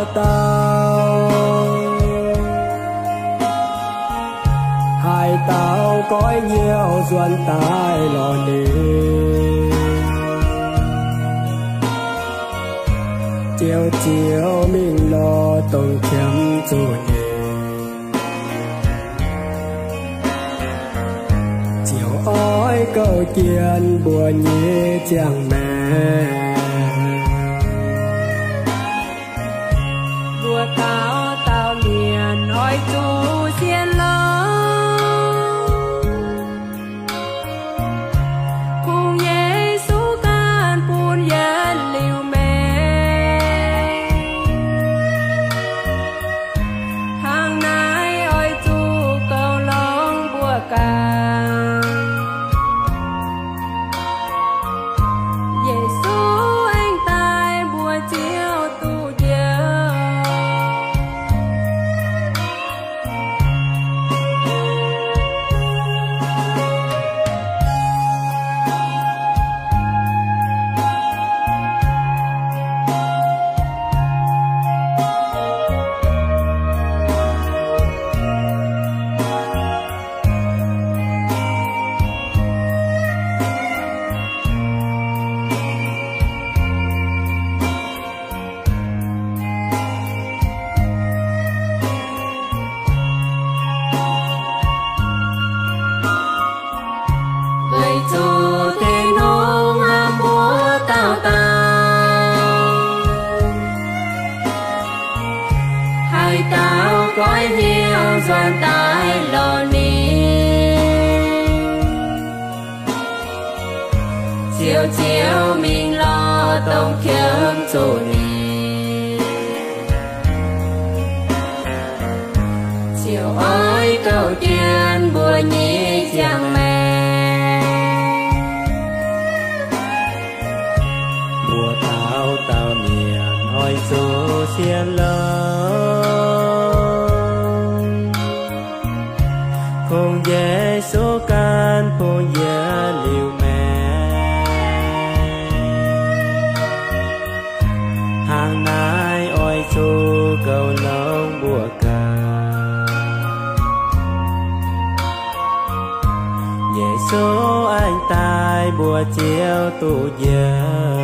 tạo tao hai tao có nhiều duyên tai lo đi chiều chiều mình lo tông kiếm chủ nhẹ chiều ôi câu chuyện buồn như chẳng mẹ bùa tao tao miền ôi chú xiên lo cùng Giêsu can buồn dân liu mẹ hàng nay ôi chú cầu lòng bùa càng Giêsu anh tai bùa chiều tu giờ lời chú tên hông ham búa tao tao hai tao cõi hiếu doan tai lo ni chiều chiều mình lo tông kiếm chủ ni chiều ơi cầu tiền bùa nhí chẳng mẹ mùa tao tao miền ôi chú xiên lớn cùng Giêsu can cùng giờ liu mẹ hàng nay ôi chú cầu lòng bùa ca Giêsu anh tai bùa chiều tu giờ